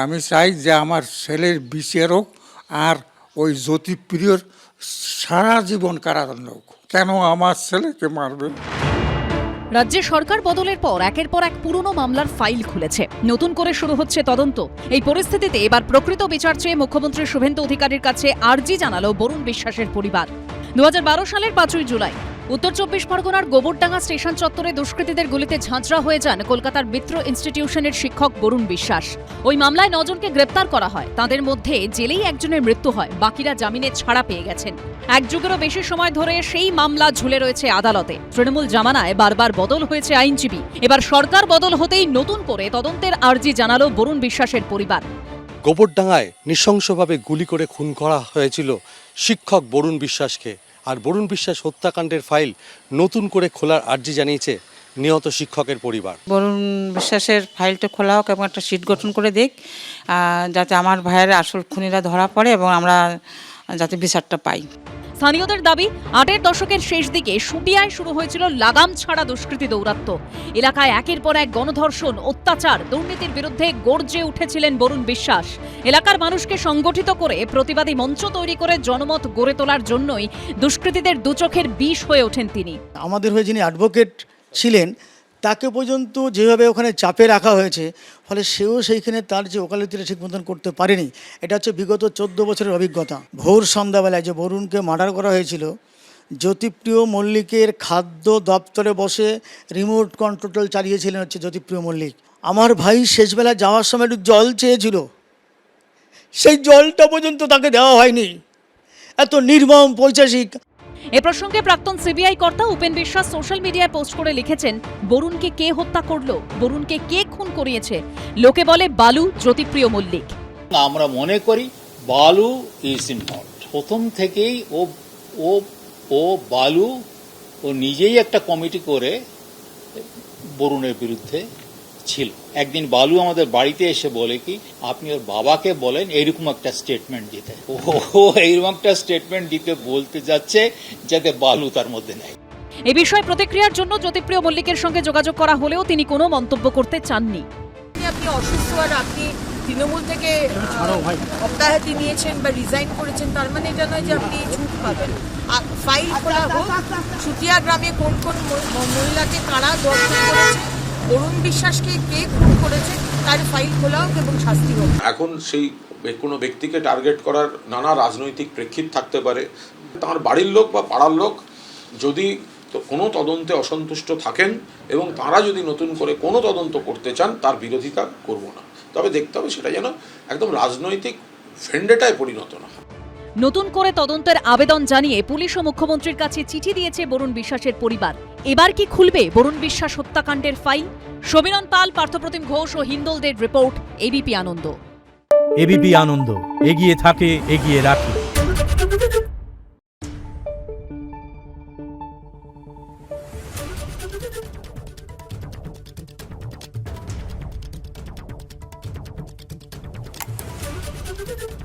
আমি চাই যে আমার ছেলের বিচারক আর ওই জ্যোতিপ্রিয়র সারা জীবন কারাদণ্ড হোক। কেন আমার ছেলেকে মারবে? রাজ্যে সরকার বদলের পর একের পর এক পুরনো মামলার ফাইল খুলেছে, নতুন করে শুরু হচ্ছে তদন্ত। এই পরিস্থিতিতে এবার প্রকৃত বিচার চেয়ে মুখ্যমন্ত্রী শুভেন্দু অধিকারীর কাছে আর্জি জানালো বরুণ বিশ্বাসের পরিবার। 2012 সালের 5ই জুলাই উত্তর 24 পরগনার গোবরডাঙ্গা স্টেশন চত্বরে দুষ্কৃতীদের গুলিতে ঝাঁঝরা হয়ে যান কলকাতার মিত্র ইনস্টিটিউশনের শিক্ষক বরুণ বিশ্বাস। ওই মামলায় 9 জনকে গ্রেপ্তার করা হয়। তাদের মধ্যে জেলেই একজনের মৃত্যু হয়, বাকিরা জামিনে ছাড়া পেয়ে গেছেন। এক যুগেরও বেশি সময় ধরে সেই মামলা ঝুলে রয়েছে আদালতে। তৃণমূল জামানায় বারবার বদল হয়েছে আইনজীবী। এবার সরকার বদল হতেই নতুন করে তদন্তের আর্জি জানালো বরুণ বিশ্বাসের পরিবার। গোবরডাঙ্গায় নৃশংসভাবে গুলি করে খুন করা হয়েছিল শিক্ষক বরুণ বিশ্বাসকে, আর বরুণ বিশ্বাস হত্যাকাণ্ডের ফাইল নতুন করে খোলার আর্জি জানিয়েছে নিহত শিক্ষকের পরিবার। বরুণ বিশ্বাসের ফাইলটা খোলা হোক এবং একটা সিট গঠন করে দিক, যাতে আমার ভাইয়ের আসল খুনিরা ধরা পড়ে এবং আমরা যাতে বিচারটা পাই। স্থানীয়দের দাবি, 8এর দশকের শেষ দিকে শুটিয়ায় শুরু হয়েছিল লাগাম ছাড়া দুষ্কৃতী দৌরাত্ম্য। এলাকায় একের পর এক গণধর্ষণ, অত্যাচার, দুর্নীতির বিরুদ্ধে গর্জে উঠেছিলেন বরুণ বিশ্বাস। এলাকার মানুষকে সংগঠিত করে প্রতিবাদী মঞ্চ তৈরি করে জনমত গড়ে তোলার জন্যই দুষ্কৃতীদের দুচোখের বিষ হয়ে ওঠেন তিনি। আমাদের হয়ে যিনি অ্যাডভোকেট ছিলেন তাকে পর্যন্ত যেভাবে ওখানে চাপে রাখা হয়েছে, ফলে সেও সেইখানে তার যে ওকালতিটা ঠিক মতন করতে পারেনি। এটা হচ্ছে বিগত 14 বছরের অভিজ্ঞতা। ভোর সন্ধ্যাবেলায় যে বরুণকে মার্ডার করা হয়েছিল, জ্যোতিপ্রিয় মল্লিকের খাদ্য দপ্তরে বসে রিমোট কন্ট্রোল চালিয়েছিলেন হচ্ছে জ্যোতিপ্রিয় মল্লিক। আমার ভাই শেষবেলা যাওয়ার সময় একটু জল চেয়েছিল, সেই জলটা পর্যন্ত তাকে দেওয়া হয়নি। এত নির্মম পৈশাচিক। এ প্রসঙ্গে প্রাক্তন সিবিআই কর্তা উপেন বিশ্বাস সোশ্যাল মিডিয়ায় পোস্ট করে লিখেছেন, বরুণকে কে হত্যা করলো, বরুণকে কে খুন করিয়েছে? লোকে বলে বালু, জ্যোতিপ্রিয় মল্লিক। আমরা মনে করি বালু ইজ ইনভলভড। প্রথম থেকেই ও বালু ও নিজেই একটা কমিটি করে বরুণের বিরুদ্ধে ছিল। একদিন বালু আমাদের বাড়িতে এসে বলে কি, আপনি ওর বাবাকে বলেন এইরকম একটা স্টেটমেন্ট দিতে। ও এইরকম একটা স্টেটমেন্ট দিতে বলতে যাচ্ছে যাতে বালু তার মধ্যে নেয়। এ বিষয়ে প্রতিক্রিয়ার জন্য জ্যোতিপ্রিয় মল্লিকের সঙ্গে যোগাযোগ করা হলেও তিনি কোনো মন্তব্য করতে চাননি। আপনি অসুস্থ আর আপনি তৃণমূল থেকে অব্যাহতি নিয়েছেন বা রিজাইন করেছেন, তার মানে এটা নয় যে আপনি ছুট পাবেন। ফাইল খোলা হোক, সুতিয়া গ্রামে কোন কোন মহিলাকে কারা ধর্ষণ করেছে, বরুণ বিশ্বাসকে কে খুন করেছে, তার ফাইল খোলা হোক এবং শাস্তি হোক। এখন সেই কোনো ব্যক্তিকে টার্গেট করার নানা রাজনৈতিক প্রেক্ষিত থাকতে পারে। তার বাড়ির লোক বা পাড়ার লোক যদি কোনো তদন্তে অসন্তুষ্ট থাকেন এবং তারা যদি নতুন করে কোনো তদন্ত করতে চান, তার বিরোধিতা করব না। তবে দেখতে হবে সেটা যেন একদম রাজনৈতিক ভেন্ডেটায় পরিণত না হয়। নতুন করে তদন্তের আবেদন জানিয়ে পুলিশ ও মুখ্যমন্ত্রীর কাছে চিঠি দিয়েছে বরুণ বিশ্বাসের পরিবার। এবার কি খুলবে বরুণ বিশ্বাস হত্যাকাণ্ডের ফাইল? সমীরণ পাল, পার্থপ্রতিম ঘোষ ও হিন্দোলদের রিপোর্ট, এবিপি আনন্দ। এবিপি আনন্দ, এগিয়ে থাকে, এগিয়ে রাখে। Thank you.